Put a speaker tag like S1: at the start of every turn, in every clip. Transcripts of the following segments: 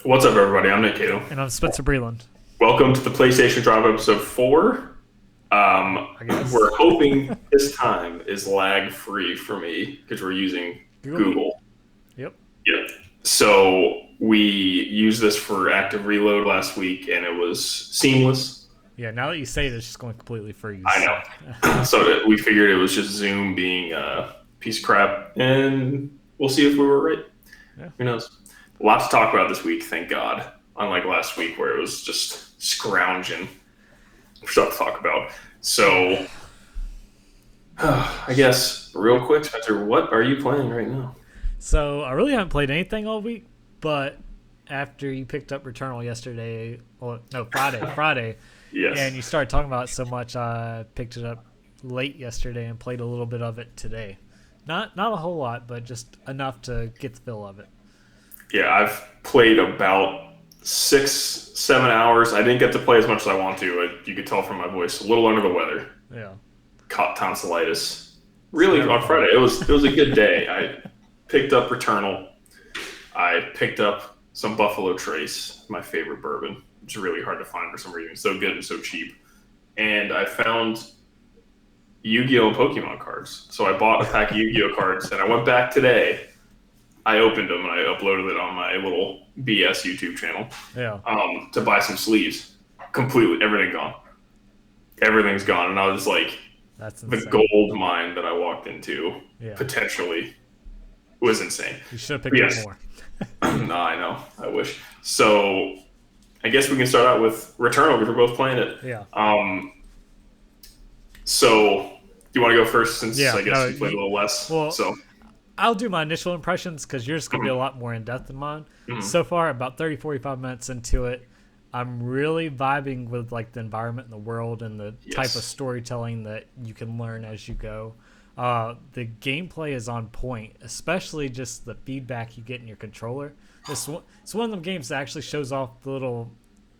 S1: What's up, everybody? I'm Nick Cato.
S2: And I'm Spencer Breland,
S1: Welcome to the PlayStation Drive episode 4.
S2: I guess.
S1: We're hoping this time is lag free for me because we're using
S2: Google Meet.
S1: Google.
S2: Yep.
S1: Yep. So we used this for active reload last week and it was seamless.
S2: Yeah, now that you say it, it's just going to completely freeze.
S1: I
S2: So.
S1: know. We figured it was just Zoom being a piece of crap and we'll see if we were right.
S2: Yeah.
S1: Who knows? A lot to talk about this week, thank God. Unlike last week where it was just scrounging for stuff to talk about. So, I guess, real quick, Spencer, what are you playing right now?
S2: So I really haven't played anything all week, but after you picked up Returnal yesterday, or no, Friday, and
S1: Yes.
S2: you started talking about it so much, I picked it up late yesterday and played a little bit of it today. Not a whole lot, but just enough to get the feel of it.
S1: Yeah, I've played about 6, 7 hours. I didn't get to play as much as I want to. You could tell from my voice, a little under the weather.
S2: Yeah.
S1: Caught tonsillitis. Really,
S2: Never
S1: on
S2: fun.
S1: Friday, it was a good day. I picked up Returnal. I picked up some Buffalo Trace, my favorite bourbon. It's really hard to find for some reason. It's so good and so cheap. And I found Yu-Gi-Oh! And Pokemon cards. So I bought a pack of Yu-Gi-Oh! Cards, and I went back today. I opened them and I uploaded it on my little BS YouTube channel
S2: Yeah.
S1: to buy some sleeves. Completely, everything gone. Everything's gone, and I was like,
S2: That's
S1: the
S2: insane.
S1: gold mine that I walked into
S2: Yeah.
S1: potentially was insane.
S2: You should have
S1: But
S2: picked
S1: yes,
S2: up more.
S1: no, I know, I wish. So I guess we can start out with Returnal because we're both playing it.
S2: Yeah.
S1: So do you want to go first since
S2: Yeah.
S1: I guess
S2: No,
S1: you played a little less?
S2: well,
S1: So
S2: I'll do my initial impressions because yours is going to be a
S1: mhm,
S2: lot more in depth than mine.
S1: mhm,
S2: So far, about 30, 45 minutes into it, I'm really vibing with like the environment and the world and the type of
S1: yes,
S2: storytelling that you can learn as you go. The gameplay is on point, especially just the feedback you get in your controller. It's one of them games that actually shows off the little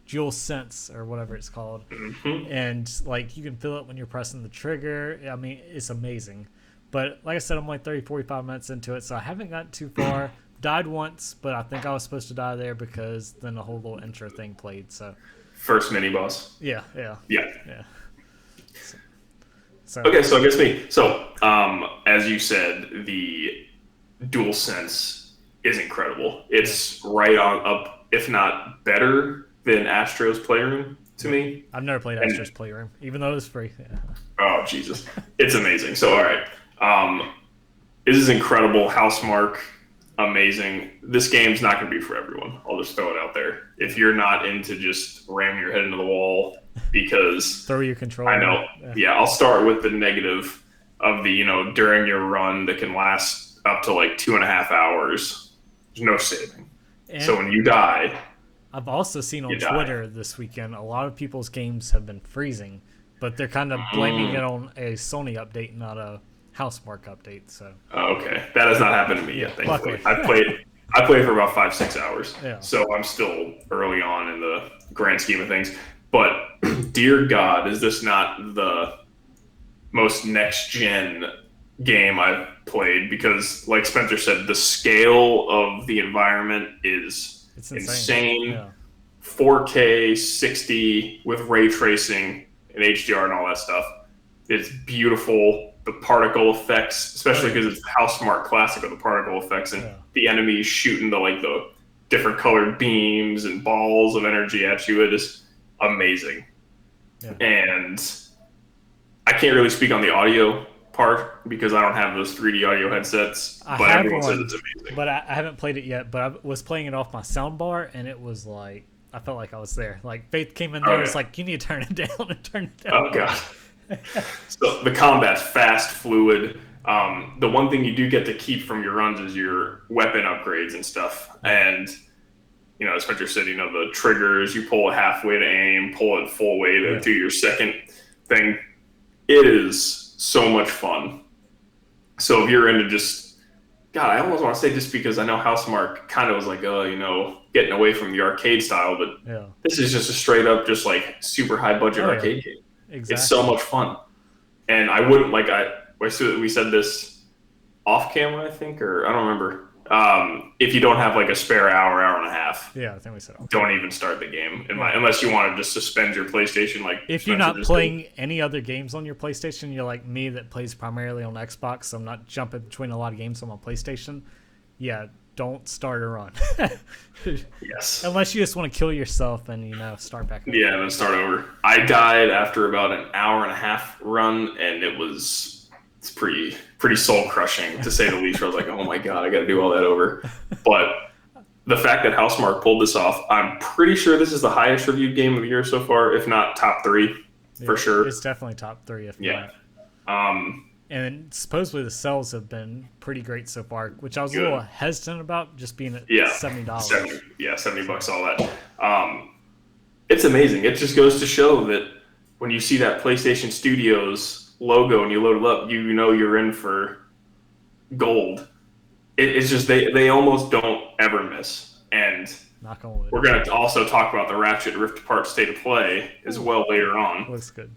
S2: dual sense or whatever it's called,
S1: hmm
S2: and like you can feel it when you're pressing the trigger. I mean, it's amazing. But like I said, I'm like 30, 45 minutes into it, so I haven't gotten too far. Died once, but I think I was supposed to die there because then the whole little intro thing played. So
S1: first mini boss.
S2: yeah, yeah,
S1: Yeah.
S2: yeah. So
S1: Okay, so I guess me. So, as you said, the dual sense is incredible.
S2: yeah,
S1: It's right on up, if not better than Astro's Playroom to
S2: yeah.
S1: me.
S2: I've never played
S1: And
S2: Astro's Playroom, even though it was free. Yeah,
S1: oh Jesus, it's amazing. So, all right, this is incredible. Housemark, amazing. This game's not going to be for everyone. I'll just throw it out there. If you're not into just ramming your head into the wall, because
S2: throw your
S1: I
S2: controller.
S1: know.
S2: Yeah,
S1: Yeah, I'll start with the negative of the, during your run that can last up to like 2.5 hours. There's no saving. So
S2: and
S1: when you die,
S2: I've also seen
S1: you
S2: on
S1: die.
S2: Twitter this weekend a lot of people's games have been freezing, but they're kind of blaming
S1: Mm,
S2: it on a Sony update, not a Housemark update. So
S1: okay, that has not happened to me
S2: yeah,
S1: yet. Thankfully,
S2: luckily,
S1: I played for about 5, 6 hours,
S2: yeah,
S1: so I'm still early on in the grand scheme of things. But dear God, is this not the most next gen game I've played? Because, like Spencer said, the scale of the environment is
S2: it's insane.
S1: insane.
S2: Yeah,
S1: 4K, 60 with ray tracing and HDR and all that stuff. It's beautiful. The particle effects,
S2: oh
S1: especially
S2: yeah,
S1: because it's House Smart Classic with the particle effects and
S2: yeah,
S1: the enemies shooting the different colored beams and balls of energy at you. It is amazing.
S2: yeah.
S1: And I can't really speak on the audio part because I don't have those 3D audio headsets,
S2: I
S1: but
S2: have
S1: everyone says
S2: one,
S1: it's amazing.
S2: but I haven't played it yet. But I was playing it off my soundbar, and it was like I felt like I was there. Like Faith came in there, and
S1: Okay.
S2: was like, "You need to turn it down and turn it down."
S1: Oh god. So the combat's fast, fluid. The one thing you do get to keep from your runs is your weapon upgrades and stuff.
S2: Yeah,
S1: And as Spencer said, the triggers, you pull it halfway to aim, pull it full way to
S2: yeah,
S1: do your second thing. It is so much fun. So if you're into just, God, I almost want to say just because I know Housemark kind of was like, getting away from the arcade style, but
S2: yeah.
S1: this is just a straight up, just like super high budget
S2: Oh yeah,
S1: arcade game. It's so
S2: exactly.
S1: much fun. And I wouldn't we said this off camera, I think, or I don't remember. If you don't have like a spare hour, hour and a half,
S2: Yeah, I think we said okay.
S1: don't even start the game.
S2: Yeah.
S1: Unless you want to just suspend your PlayStation, like
S2: If you're
S1: Spencer
S2: not
S1: just did.
S2: playing any other games on your PlayStation, you're like me that plays primarily on Xbox, so I'm not jumping between a lot of games on my PlayStation. Yeah, don't start a run.
S1: Yes.
S2: Unless you just want to kill yourself and start back over.
S1: Yeah, then start over. I died after about an hour and a half run, and it's pretty soul crushing to say the least. I was like, oh my god, I got to do all that over. But the fact that Housemarque pulled this off, I'm pretty sure this is the highest reviewed game of the year so far, if not top 3 for sure.
S2: It's definitely top 3, if
S1: Yeah.
S2: not. And supposedly the sales have been pretty great so far, which I was a little hesitant about, just being at $70.
S1: $70 all that. It's amazing. It just goes to show that when you see that PlayStation Studios logo and you load it up, you know you're in for gold. It's just they almost don't ever miss. And
S2: Knock on wood.
S1: we're going to also talk about the Ratchet Rift Apart State of Play as well later on.
S2: Looks good.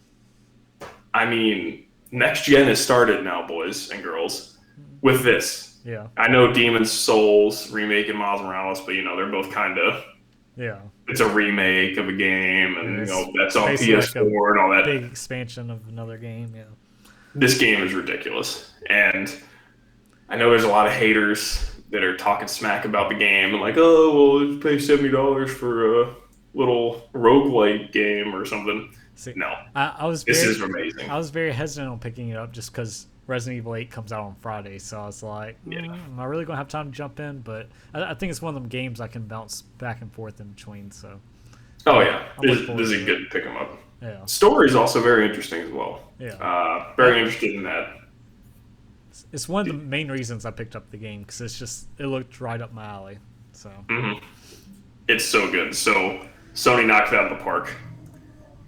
S1: I mean, next gen has started now, boys and girls, with this.
S2: Yeah.
S1: I know Demon's Souls remake and Miles Morales, but they're both kind of.
S2: Yeah.
S1: It's a remake of a game, and that's on
S2: basically
S1: PS4
S2: like
S1: and all that.
S2: Big expansion of another game. Yeah.
S1: This game is ridiculous, and I know there's a lot of haters that are talking smack about the game and like, oh, well, pay $70 for a little roguelike game or something.
S2: See,
S1: No,
S2: this
S1: is amazing.
S2: I was very hesitant on picking it up just because Resident Evil 8 comes out on Friday, so I was like, am I really going to have time to jump in? But I think it's one of them games I can bounce back and forth in between. So.
S1: Oh yeah, this is a good pick 'em up.
S2: Yeah.
S1: Story is also very interesting as well.
S2: Yeah.
S1: Very interested in that.
S2: It's one of the main reasons I picked up the game because it looked right up my alley. So.
S1: It's so good. So Sony knocked it out of the park.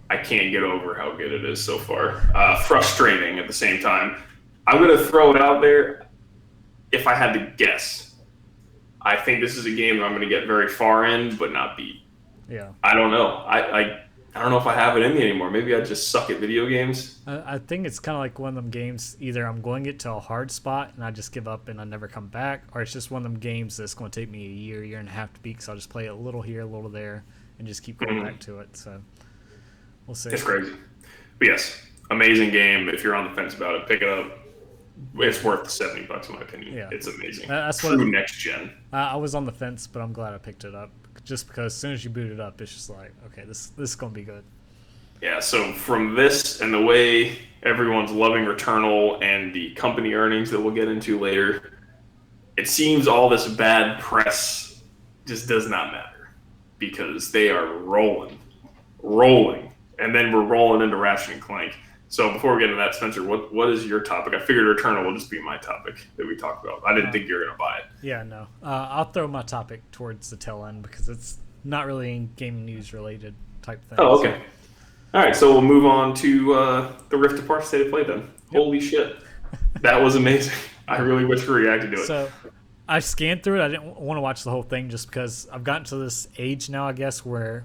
S1: I can't get over how good it is so far. Frustrating at the same time. I'm going to throw it out there. If I had to guess, I think this is a game that I'm going to get very far in, but not beat.
S2: Yeah.
S1: I don't know. I don't know if I have it in me anymore. Maybe I just suck at video games.
S2: I think it's kind of like one of them games. Either I'm going to get to a hard spot and I just give up and I never come back, or it's just one of them games that's going to take me a year and a half to beat. So I'll just play it a little here, a little there, and just keep going back to it. So. We'll see.
S1: It's crazy. But yes, amazing game. If you're on the fence about it, pick it up. It's worth the $70 in my opinion. Yeah. It's amazing.
S2: That's
S1: true next gen.
S2: I was on the fence, but I'm glad I picked it up. Just because as soon as you boot it up, it's just like, okay, this is going to be good.
S1: Yeah, so from this and the way everyone's loving Returnal and the company earnings that we'll get into later, it seems all this bad press just does not matter because they are rolling. And then we're rolling into Ratchet and Clank. So before we get into that, Spencer, what is your topic? I figured Returnal will just be my topic that we talked about. I didn't think you were going to buy it.
S2: Yeah, no. I'll throw my topic towards the tail end because it's not really gaming news related type thing.
S1: Oh, okay. All right, so we'll move on to the Rift Apart State of Play then. Yep. Holy shit. That was amazing. I really wish we reacted to it.
S2: So I scanned through it. I didn't want to watch the whole thing just because I've gotten to this age now, I guess, where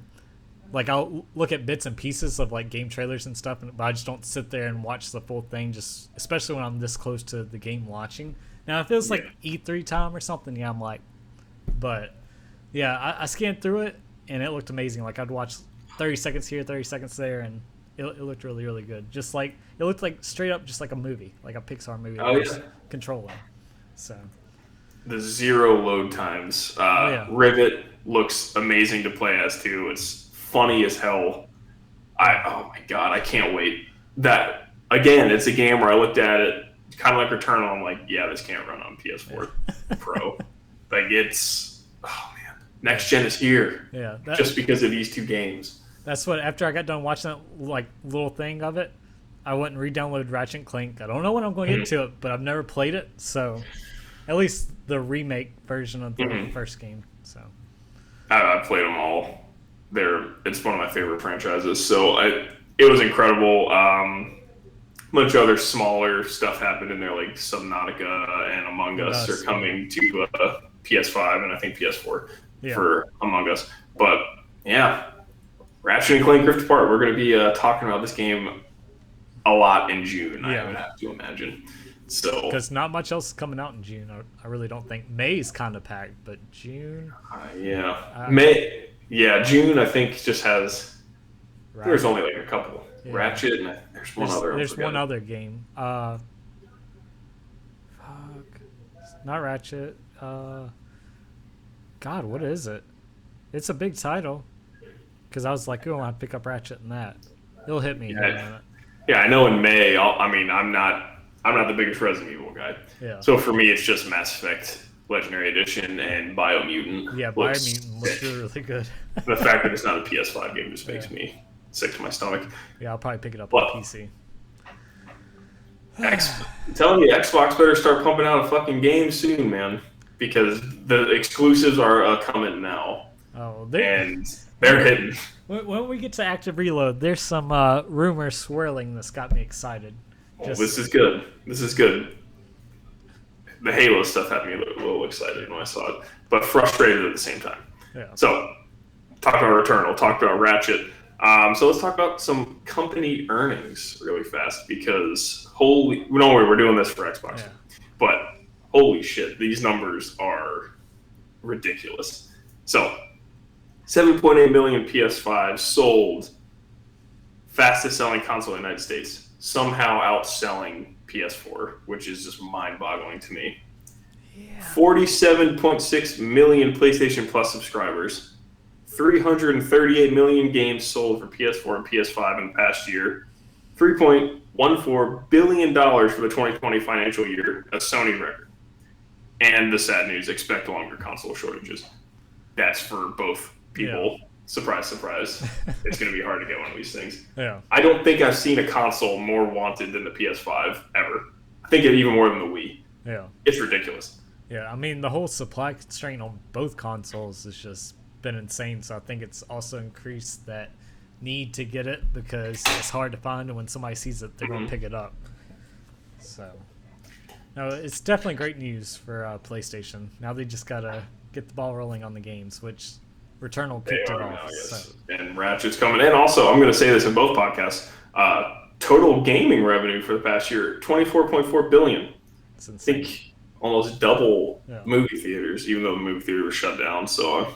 S2: like I'll look at bits and pieces of like game trailers and stuff, but I just don't sit there and watch the full thing, just especially when I'm this close to the game launching. Now if it was like E3 time or something, yeah, I'm like, but yeah, I scanned through it and it looked amazing. Like I'd watch 30 seconds here, 30 seconds there, and it looked really, really good. Just like it looked like straight up just like a movie, like a Pixar movie. Controlling. So
S1: the zero load times. Rivet looks amazing to play as too. It's funny as hell. Oh my god, I can't wait. That again, it's a game where I looked at it kind of like Returnal. I'm like, yeah, this can't run on PS4 Pro. Like it's next gen is here.
S2: Yeah,
S1: just because of these two games.
S2: That's what. After I got done watching that like little thing of it, I went and re-downloaded Ratchet and Clank. I don't know when I'm going to get to it, but I've never played it, so at least the remake version of the first game. So
S1: I played them all. It's one of my favorite franchises. So it was incredible. A bunch of other smaller stuff happened in there, like Subnautica and Among Us are coming to PS5 and I think PS4 for Among Us. But yeah, Ratchet and Clank Rift Apart. We're going to be talking about this game a lot in June. I would have to imagine. So
S2: because not much else is coming out in June. I really don't think. May's kind of packed, but June.
S1: June I think just has. There's only like a couple.
S2: Yeah.
S1: Ratchet and there's one other.
S2: There's one other game. Fuck. Not Ratchet. God, what is it? It's a big title. Because I was like, oh, I'd pick up Ratchet and that. It'll hit me in a minute.
S1: Yeah, I know in May. I'm not the biggest Resident Evil guy.
S2: Yeah.
S1: So for me, it's just Mass Effect Legendary Edition and Biomutant.
S2: Yeah, Biomutant looks really good.
S1: The fact that it's not a PS5 game just makes me sick to my stomach.
S2: Yeah, I'll probably pick it up on PC.
S1: I'm telling you, Xbox better start pumping out a fucking game soon, man. Because the exclusives are coming now.
S2: Oh,
S1: they're hitting.
S2: When we get to Active Reload, there's some rumors swirling that's got me excited.
S1: This is good. This is good. The Halo stuff had me a little excited when I saw it, but frustrated at the same time.
S2: Yeah.
S1: So, talked about Returnal, talked about Ratchet. So let's talk about some company earnings really fast because we're doing this for Xbox, but holy shit, these numbers are ridiculous. So, 7.8 million PS5 sold, fastest selling console in the United States, somehow outselling PS4, which is just mind-boggling to me. Yeah. 47.6 million PlayStation Plus subscribers, 338 million games sold for PS4 and PS5 in the past year, $3.14 billion for the 2020 financial year, a Sony record. And the sad news, expect longer console shortages. That's for both people. Yeah. Surprise, surprise. It's going to be hard to get one of these things.
S2: Yeah.
S1: I don't think I've seen a console more wanted than the PS5 ever. I think even more than the Wii.
S2: Yeah.
S1: It's ridiculous.
S2: Yeah, I mean, the whole supply constraint on both consoles has just been insane. So I think it's also increased that need to get it because it's hard to find. And when somebody sees it, they're going to pick it up. So, no, it's definitely great news for PlayStation. Now they just got to get the ball rolling on the games, which Returnal kicked it off.
S1: Now, yes. So. And Ratchet's coming in. Also, I'm going to say this in both podcasts. Total gaming revenue for the past year, $24.4 billion.
S2: That's insane.
S1: I think almost double movie theaters, even though the movie theater was shut down. So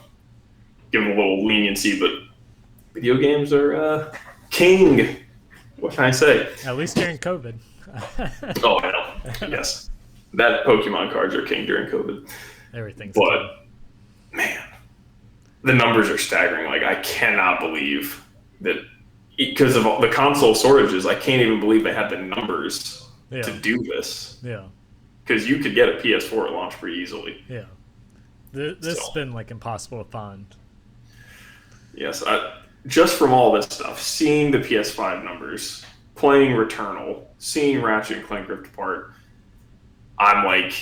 S1: give them a little leniency, but video games are king. What can I say?
S2: At least during COVID.
S1: Oh, I know. Yes. That Pokemon cards are king during COVID.
S2: Everything's
S1: king. Man, the numbers are staggering. Like, I cannot believe that because of all the console shortages, I can't even believe they had the numbers to do this.
S2: Yeah.
S1: Because you could get a PS4 at launch pretty easily.
S2: Yeah. This has been, like, impossible to find.
S1: Yes. Just from all this stuff, seeing the PS5 numbers, playing Returnal, seeing Ratchet and Clank Rift Apart, I'm like,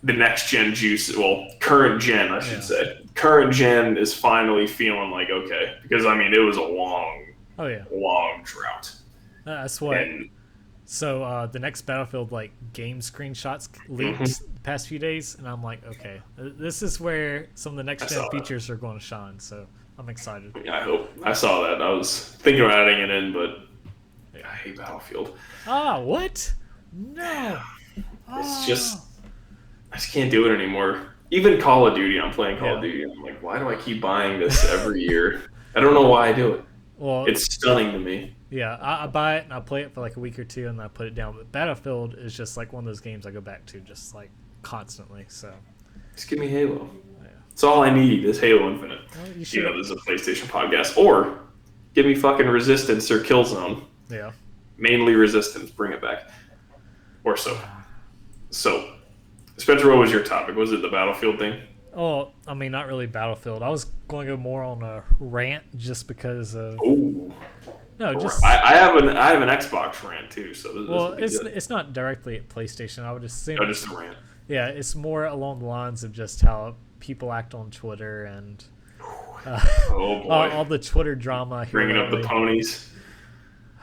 S1: the next gen juice, well, current gen, I should say. Current gen is finally feeling like, okay. Because, I mean, it was a long drought.
S2: That's what... So the next Battlefield game screenshots leaked the past few days, and I'm like, okay, this is where some of the next gen features are going to shine. So I'm excited.
S1: Yeah, I hope. I saw that. I was thinking about adding it in, but I hate Battlefield.
S2: What? No.
S1: It's just I just can't do it anymore. Even Call of Duty, I'm playing Call of Duty. I'm like, why do I keep buying this every year? I don't know why I do it. Well, it's stunning to me.
S2: Yeah, I buy it and I play it for like a week or two and then I put it down. But Battlefield is just like one of those games I go back to just like constantly. So
S1: just give me Halo. Yeah. That's all I need is Halo Infinite. Well, this is a PlayStation podcast. Or give me fucking Resistance or Killzone.
S2: Yeah.
S1: Mainly Resistance. Bring it back. Or so. So, Spencer, what was your topic? Was it the Battlefield thing?
S2: Oh, I mean, not really Battlefield. I was going to go more on a rant just because of...
S1: Ooh.
S2: No, just...
S1: I have an Xbox rant, too, so
S2: it's not directly at PlayStation. I would assume...
S1: No, just a rant.
S2: Yeah, it's more along the lines of just how people act on Twitter and...
S1: oh, boy.
S2: All the Twitter drama.
S1: Bringing up the ponies.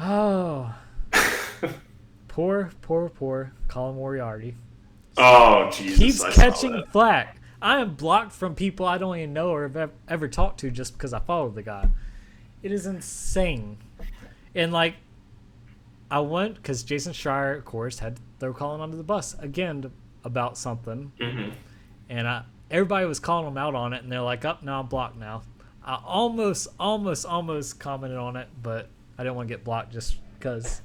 S2: Oh. Poor Colin Moriarty.
S1: Oh, Jesus.
S2: Keeps catching flack. I am blocked from people I don't even know or have ever talked to just because I follow the guy. It is insane. And, I went because Jason Schreier, of course, had to throw Colin under the bus again about something,
S1: Mm-hmm.
S2: and everybody was calling him out on it, and they're like, "Up, no, I'm blocked now." I almost commented on it, but I didn't want to get blocked just because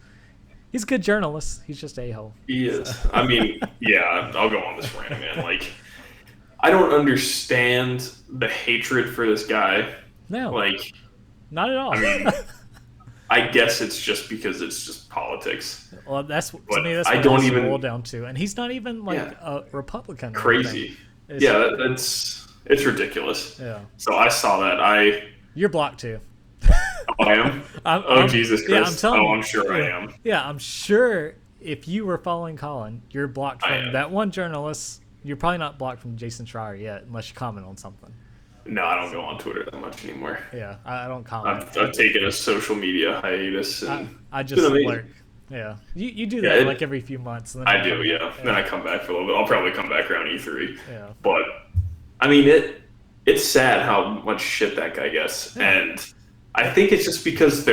S2: he's a good journalist. He's just a hole.
S1: He is. I mean, yeah, I'll go on this rant, man. Like, I don't understand the hatred for this guy.
S2: No,
S1: Like,
S2: not at all.
S1: I mean, I guess it's just because it's just politics.
S2: Well, that's to
S1: But
S2: me. That's
S1: I
S2: what
S1: don't
S2: it's
S1: even
S2: boiled down to, and he's not even like
S1: Yeah.
S2: a Republican. Or
S1: crazy.
S2: anything.
S1: Yeah, it's ridiculous.
S2: Yeah.
S1: So I saw that.
S2: You're blocked too.
S1: I am. Jesus Christ!
S2: Yeah, I'm telling you.
S1: I'm sure I am.
S2: Yeah, I'm sure if you were following Colin, you're blocked from that one journalist. You're probably not blocked from Jason Schreier yet, unless you comment on something.
S1: No, I don't go on Twitter that much anymore.
S2: Yeah, I don't comment.
S1: I've taken a social media hiatus. And
S2: I just lurk. Yeah, you do that like every few months. And then
S1: I do, yeah. Then I come back for a little bit. I'll probably come back around E3.
S2: Yeah.
S1: But I mean, it's sad how much shit that guy gets, and I think it's just because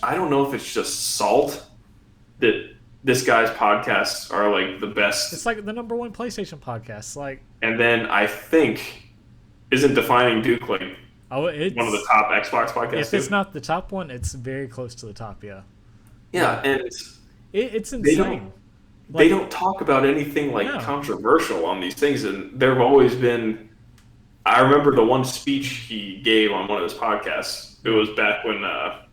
S1: I don't know if it's just salt that this guy's podcasts are like the best.
S2: It's like the #1 PlayStation podcast. Like,
S1: and then I think isn't Defining Duke like
S2: it's
S1: one of the top Xbox podcasts?
S2: If it's not the top one, it's very close to the top. Yeah.
S1: Yeah, and
S2: it's insane.
S1: They don't talk about anything like controversial on these things, and there have always been. I remember the one speech he gave on one of his podcasts. It was back when, well,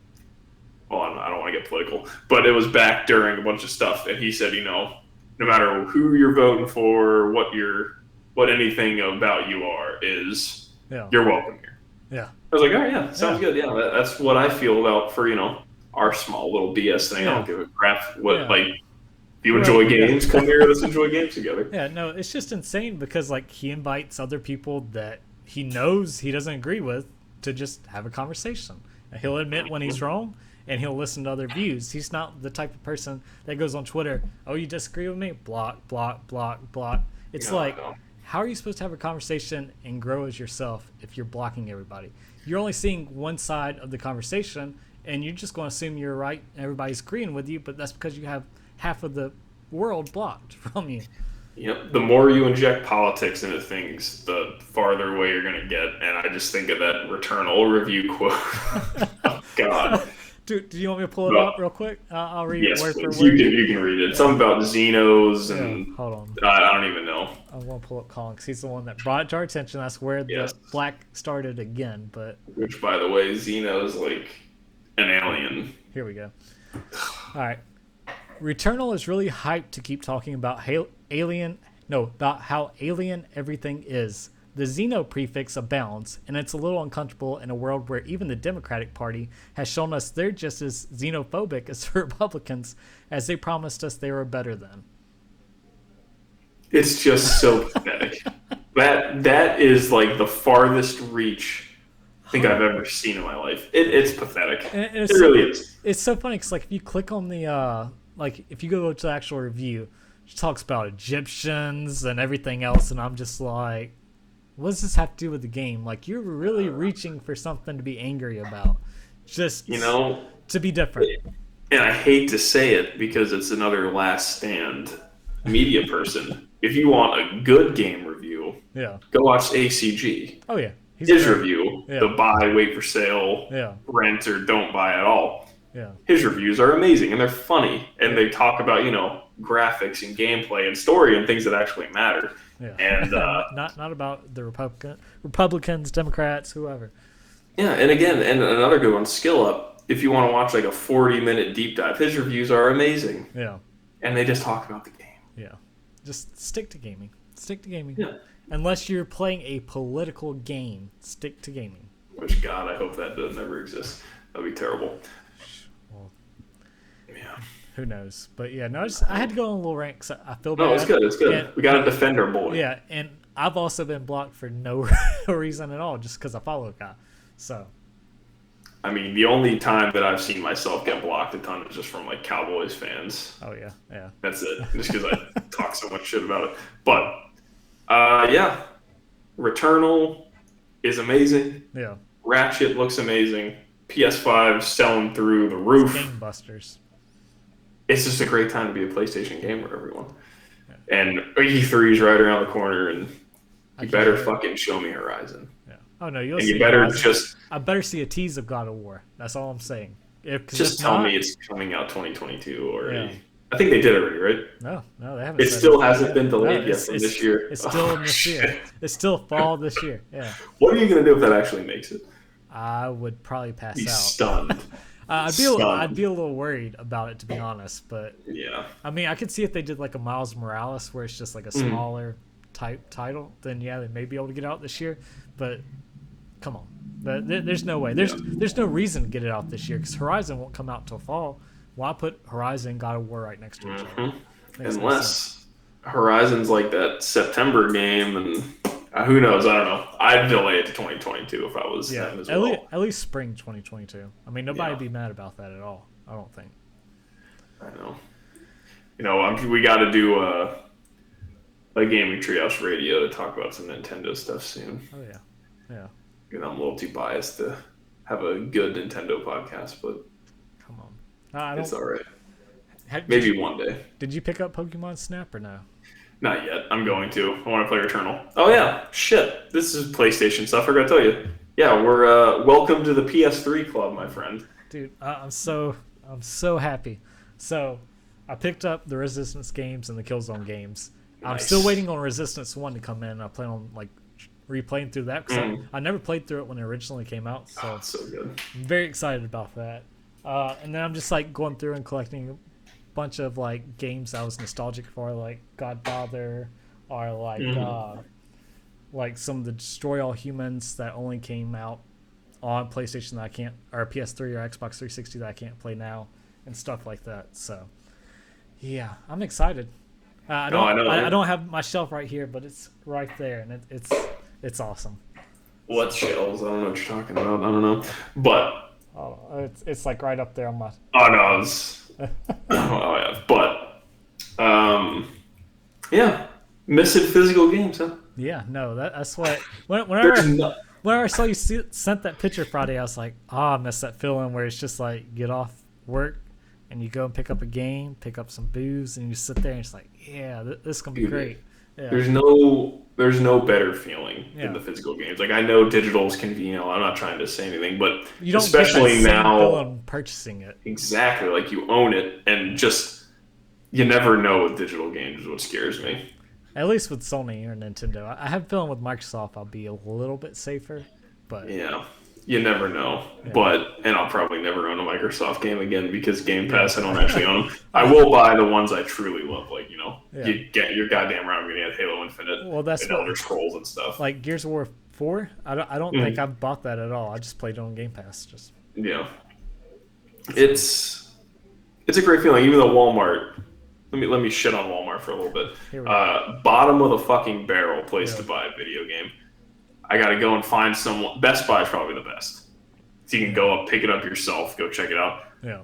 S1: I don't want to get political, but it was back during a bunch of stuff, and he said, no matter who you're voting for, what anything about you are is, you're welcome here.
S2: Yeah.
S1: I was like, all right, yeah, sounds good. Yeah, that's what I feel about for our small little BS thing. I don't give a crap what like. If you enjoy games, come here. Let's enjoy games together.
S2: Yeah, no, it's just insane because like he invites other people that he knows he doesn't agree with to just have a conversation. And he'll admit when he's wrong, and he'll listen to other views. He's not the type of person that goes on Twitter. Oh, you disagree with me? Block, block, block, block. It's how are you supposed to have a conversation and grow as yourself if you're blocking everybody? You're only seeing one side of the conversation, and you're just going to assume you're right and everybody's agreeing with you, but that's because you have half of the world blocked from you.
S1: Yep. The more you inject politics into things, the farther away you're going to get. And I just think of that Returnal review quote. Oh, God.
S2: Do you want me to pull it up real quick? I'll read it word for word.
S1: You can read it. It's something about Xenos and
S2: hold on.
S1: I don't even know.
S2: I want to pull up Colin because he's the one that brought it to our attention. That's where the black started again. But
S1: which, by the way, Xenos like an alien.
S2: Here we go. All right. Returnal is really hyped to keep talking about how alien everything is. The Xeno prefix abounds, and it's a little uncomfortable in a world where even the Democratic Party has shown us they're just as xenophobic as the Republicans, as they promised us they were better than.
S1: It's just so pathetic. That is like the farthest reach I think I've ever seen in my life. It's pathetic. It really is.
S2: It's so funny because like if you click on the if you go to the actual review, it talks about Egyptians and everything else, and I'm just like, what does this have to do with the game? Like, you're really reaching for something to be angry about, just to be different.
S1: And I hate to say it because it's another Last Stand media person. If you want a good game review, go watch ACG.
S2: Oh yeah,
S1: his review, the buy, wait for sale, rent or don't buy at all.
S2: Yeah.
S1: His reviews are amazing and they're funny and they talk about, graphics and gameplay and story and things that actually matter.
S2: Yeah.
S1: And
S2: not about the Republicans, Democrats, whoever.
S1: Yeah, and again, and another good one, Skill Up. If you want to watch like a 40-minute deep dive, his reviews are amazing.
S2: Yeah.
S1: And they just talk about the game.
S2: Yeah. Just stick to gaming. Stick to gaming.
S1: Yeah.
S2: Unless you're playing a political game, stick to gaming.
S1: Which, God, I hope that doesn't ever exist. That'd be terrible.
S2: Well,
S1: yeah.
S2: Who knows? But yeah, no, I had to go on a little rant because I feel bad.
S1: No, it's good. It's good.
S2: And,
S1: we got to defend our boy.
S2: Yeah, and I've also been blocked for no reason at all, just because I follow a guy. So.
S1: I mean, the only time that I've seen myself get blocked a ton is just from like Cowboys fans.
S2: Oh yeah, yeah.
S1: That's it. Just because I talk so much shit about it. But yeah, Returnal is amazing.
S2: Yeah.
S1: Ratchet looks amazing. PS5 selling through the roof.
S2: Gangbusters.
S1: it's just a great time to be a PlayStation gamer, everyone.
S2: Yeah.
S1: And E3 is right around the corner, and
S2: I
S1: you
S2: can't
S1: better
S2: wait.
S1: fucking show me Horizon.
S2: Yeah. Oh no, you'll
S1: And you
S2: see
S1: better
S2: Horizon.
S1: just
S2: I better see a tease of God of War. That's all I'm saying. Because if
S1: tell me
S2: not,
S1: it's coming out 2022
S2: yeah.
S1: already. I think they did already, right?
S2: No, no, they haven't
S1: It
S2: said
S1: still
S2: anything
S1: hasn't
S2: yet.
S1: been
S2: No,
S1: delayed yet from this year.
S2: it's still
S1: Oh
S2: in this year.
S1: shit!
S2: It's still fall this year. Yeah.
S1: What are you gonna do if that actually makes it?
S2: I would probably
S1: Be
S2: pass out.
S1: stunned.
S2: I'd
S1: Stunned.
S2: be a little worried about it, to be honest. But
S1: Yeah.
S2: I mean, I could see if they did like a Miles Morales, where it's just like a
S1: Mm.
S2: smaller type title. Then yeah, they may be able to get out this year. But come on, there's no way. There's no reason to get it out this year because Horizon won't come out until fall. Why put Horizon and God of War right next to each other? Makes no sense.
S1: Unless Horizon's like that September game, and who knows? I don't know. I'd delay it to 2022 if I was
S2: Yeah,
S1: them as well.
S2: at least spring 2022. I mean, nobody'd
S1: Yeah,
S2: be mad about that at all. I don't think.
S1: I know. We got to do a gaming treehouse radio to talk about some Nintendo stuff soon.
S2: Oh yeah, yeah.
S1: I'm a little too biased to have a good Nintendo podcast, but
S2: Come on. I
S1: it's
S2: don't.
S1: all right.
S2: Did
S1: Maybe
S2: you,
S1: one day.
S2: did you pick up Pokemon Snap or no?
S1: Not yet. I'm going to. I want to play Returnal. Oh yeah, shit. This is PlayStation stuff. I forgot to tell you. Yeah, we're welcome to the PS3 club, my friend.
S2: Dude, I'm so happy. So, I picked up the Resistance games and the Killzone games. I'm still
S1: Nice.
S2: waiting on Resistance 1 to come in. I plan on like replaying through that because I never played through it when it originally came out. So
S1: Oh, it's so good.
S2: I'm very excited about that. And then I'm just like going through and collecting a bunch of like games I was nostalgic for, like Godfather, or like some of the Destroy All Humans that only came out on PlayStation that I can't, or PS3 or Xbox 360 that I can't play now, and stuff like that. So yeah, I'm excited. I
S1: Oh, I know.
S2: I don't have my shelf right here, but it's right there, and it's awesome.
S1: What shells? I don't know what you're talking about. I don't know. But
S2: Oh, it's like right up there on my.
S1: oh no, it's oh yeah. But yeah, missing physical games, huh?
S2: Yeah, no, that's what.
S1: There's no.
S2: Whenever I saw you sent that picture Friday, I was like, I miss that feeling where it's just like get off work and you go and pick up a game, pick up some booze, and you sit there and it's like, yeah, this can be
S1: Dude,
S2: great. Yeah,
S1: There's no better feeling
S2: Yeah.
S1: than the physical games. Like I know digital is convenient. I'm not trying to say anything, but
S2: you don't
S1: especially
S2: get that same
S1: now,
S2: feeling purchasing it.
S1: exactly like you own it, and just you never know with digital games is what scares me.
S2: At least with Sony or Nintendo, I have a feeling with Microsoft I'll be a little bit safer, but
S1: Yeah, you never know.
S2: Yeah.
S1: And I'll probably never own a Microsoft game again because Game Pass, I don't actually own them. I will buy the ones I truly love, like
S2: Yeah.
S1: you get your goddamn right. I'm gonna get Halo Infinite
S2: Well, that's
S1: and
S2: what
S1: Elder Scrolls and stuff.
S2: like Gears of War 4. I don't think I've bought that at all. I just played it on Game Pass. Just
S1: Yeah, it's a great feeling. Even though Walmart, let me shit on Walmart for a little bit.
S2: Here we go.
S1: Bottom of the fucking barrel place
S2: Yeah.
S1: to buy a video game. I got to go and find someone. Best Buy is probably the best. So you can go up, pick it up yourself, go check it out.
S2: yeah.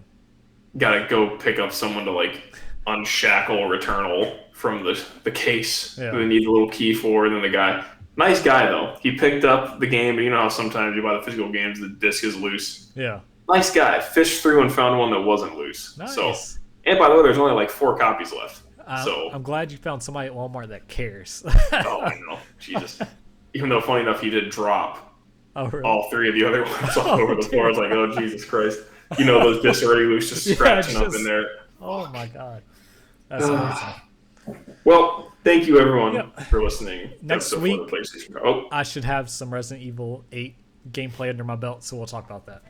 S1: Got to go pick up someone to like unshackle Returnal from the case
S2: Yeah.
S1: that they need the little key for. And then the guy, nice guy though, he picked up the game. And you know how sometimes you buy the physical games, the disc is loose.
S2: Yeah.
S1: Nice guy, fished through and found one that wasn't loose.
S2: Nice.
S1: So, and by the way, there's only like 4 copies left. So
S2: I'm glad you found somebody at Walmart that cares.
S1: oh, I know, Jesus. Even though, funny enough, he did drop
S2: Oh, really?
S1: all 3 of the other ones all over the
S2: dude.
S1: floor. I was like, oh, Jesus Christ. Those discs already loose, just
S2: Yeah,
S1: scratching up
S2: just-
S1: in there.
S2: Oh my god, that's amazing.
S1: Well, thank you, everyone,
S2: Yep.
S1: for listening.
S2: Next
S1: Episode 4 of the PlayStation. Oh,
S2: I should have some Resident Evil 8 gameplay under my belt, so we'll talk about that.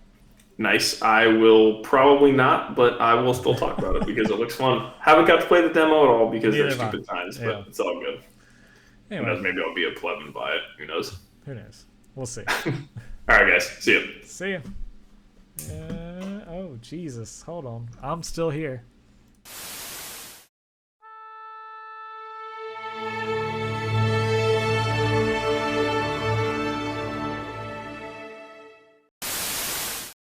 S1: nice. I will probably not, but I will still talk about it because it looks fun. Haven't got to play the demo at all because
S2: Neither
S1: they're
S2: have I.
S1: stupid times, but
S2: Yeah.
S1: it's all good. Who knows?
S2: Anyway,
S1: Maybe I'll be a pleb and buy it. Who knows?
S2: who knows? We'll see.
S1: All right, guys. See ya.
S2: See ya. Oh Jesus, hold on. I'm still here.